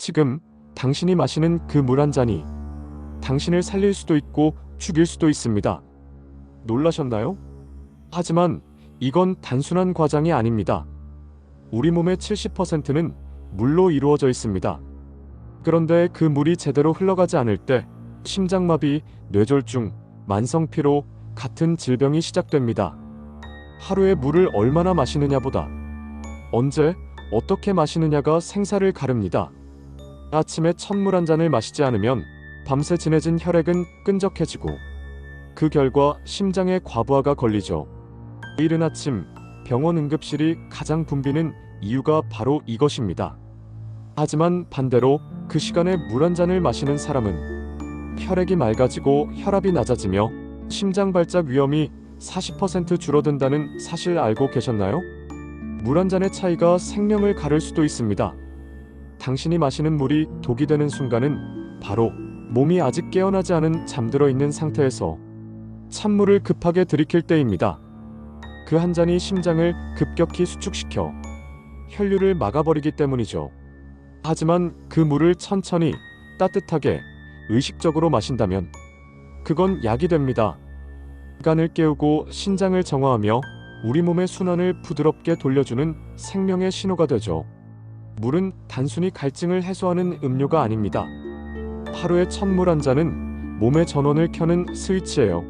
지금 당신이 마시는 그 물 한 잔이 당신을 살릴 수도 있고 죽일 수도 있습니다. 놀라셨나요? 하지만 이건 단순한 과장이 아닙니다. 우리 몸의 70%는 물로 이루어져 있습니다. 그런데 그 물이 제대로 흘러가지 않을 때 심장마비, 뇌졸중, 만성피로 같은 질병이 시작됩니다. 하루에 물을 얼마나 마시느냐보다 언제, 어떻게 마시느냐가 생사를 가릅니다. 아침에 찬물 한 잔을 마시지 않으면 밤새 진해진 혈액은 끈적해지고 그 결과 심장에 과부하가 걸리죠. 이른 아침 병원 응급실이 가장 붐비는 이유가 바로 이것입니다. 하지만 반대로 그 시간에 물 한 잔을 마시는 사람은 혈액이 맑아지고 혈압이 낮아지며 심장 발작 위험이 40% 줄어든다는 사실 알고 계셨나요? 물 한 잔의 차이가 생명을 가를 수도 있습니다. 당신이 마시는 물이 독이 되는 순간은 바로 몸이 아직 깨어나지 않은 잠들어 있는 상태에서 찬물을 급하게 들이킬 때입니다. 그 한 잔이 심장을 급격히 수축시켜 혈류를 막아버리기 때문이죠. 하지만 그 물을 천천히 따뜻하게 의식적으로 마신다면 그건 약이 됩니다. 간을 깨우고 신장을 정화하며 우리 몸의 순환을 부드럽게 돌려주는 생명의 신호가 되죠. 물은 단순히 갈증을 해소하는 음료가 아닙니다. 하루의 찬물 한 잔은 몸의 전원을 켜는 스위치예요.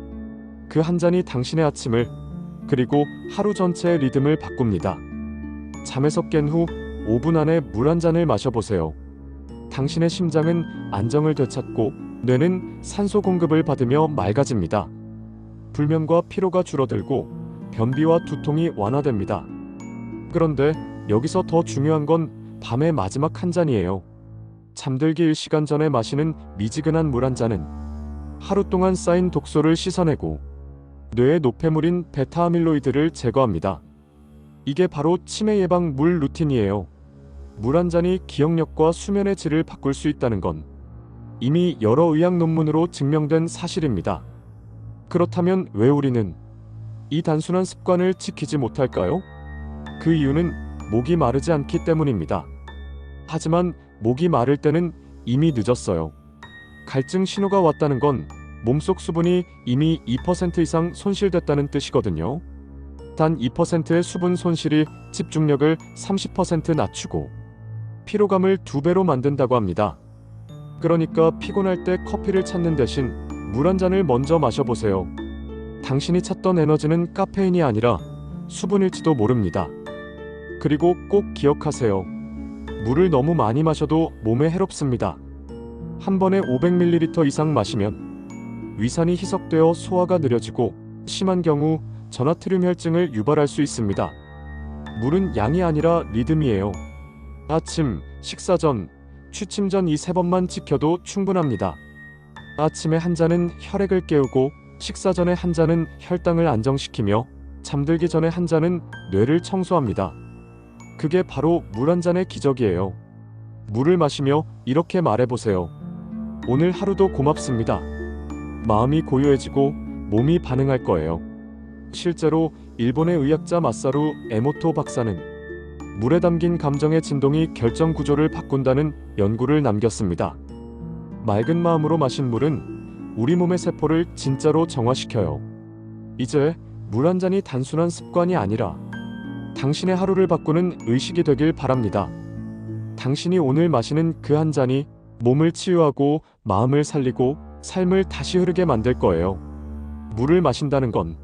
그 한 잔이 당신의 아침을 그리고 하루 전체의 리듬을 바꿉니다. 잠에서 깬 후 5분 안에 물 한 잔을 마셔보세요. 당신의 심장은 안정을 되찾고 뇌는 산소 공급을 받으며 맑아집니다. 불면과 피로가 줄어들고 변비와 두통이 완화됩니다. 그런데 여기서 더 중요한 건 밤의 마지막 한 잔이에요. 잠들기 1시간 전에 마시는 미지근한 물 한 잔은 하루 동안 쌓인 독소를 씻어내고 뇌의 노폐물인 베타아밀로이드를 제거합니다. 이게 바로 치매 예방 물 루틴이에요. 물 한 잔이 기억력과 수면의 질을 바꿀 수 있다는 건 이미 여러 의학 논문으로 증명된 사실입니다. 그렇다면 왜 우리는 이 단순한 습관을 지키지 못할까요? 그 이유는 목이 마르지 않기 때문입니다. 하지만 목이 마를 때는 이미 늦었어요. 갈증 신호가 왔다는 건 몸속 수분이 이미 2% 이상 손실됐다는 뜻이거든요. 단 2%의 수분 손실이 집중력을 30% 낮추고 피로감을 2배로 만든다고 합니다. 그러니까 피곤할 때 커피를 찾는 대신 물 한 잔을 먼저 마셔보세요. 당신이 찾던 에너지는 카페인이 아니라 수분일지도 모릅니다. 그리고 꼭 기억하세요. 물을 너무 많이 마셔도 몸에 해롭습니다. 한 번에 500ml 이상 마시면 위산이 희석되어 소화가 느려지고 심한 경우 전아트륨 혈증을 유발할 수 있습니다. 물은 양이 아니라 리듬이에요. 아침, 식사 전, 취침 전 이 3번만 지켜도 충분합니다. 아침에 한 잔은 혈액을 깨우고 식사 전에 한 잔은 혈당을 안정시키며 잠들기 전에 한 잔은 뇌를 청소합니다. 그게 바로 물 한 잔의 기적이에요. 물을 마시며 이렇게 말해보세요. 오늘 하루도 고맙습니다. 마음이 고요해지고 몸이 반응할 거예요. 실제로 일본의 의학자 마사루 에모토 박사는 물에 담긴 감정의 진동이 결정 구조를 바꾼다는 연구를 남겼습니다. 맑은 마음으로 마신 물은 우리 몸의 세포를 진짜로 정화시켜요. 이제 물 한 잔이 단순한 습관이 아니라 당신의 하루를 바꾸는 의식이 되길 바랍니다. 당신이 오늘 마시는 그 한 잔이 몸을 치유하고 마음을 살리고 삶을 다시 흐르게 만들 거예요. 물을 마신다는 건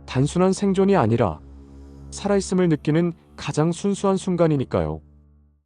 단순한 생존이 아니라 살아있음을 느끼는 가장 순수한 순간이니까요.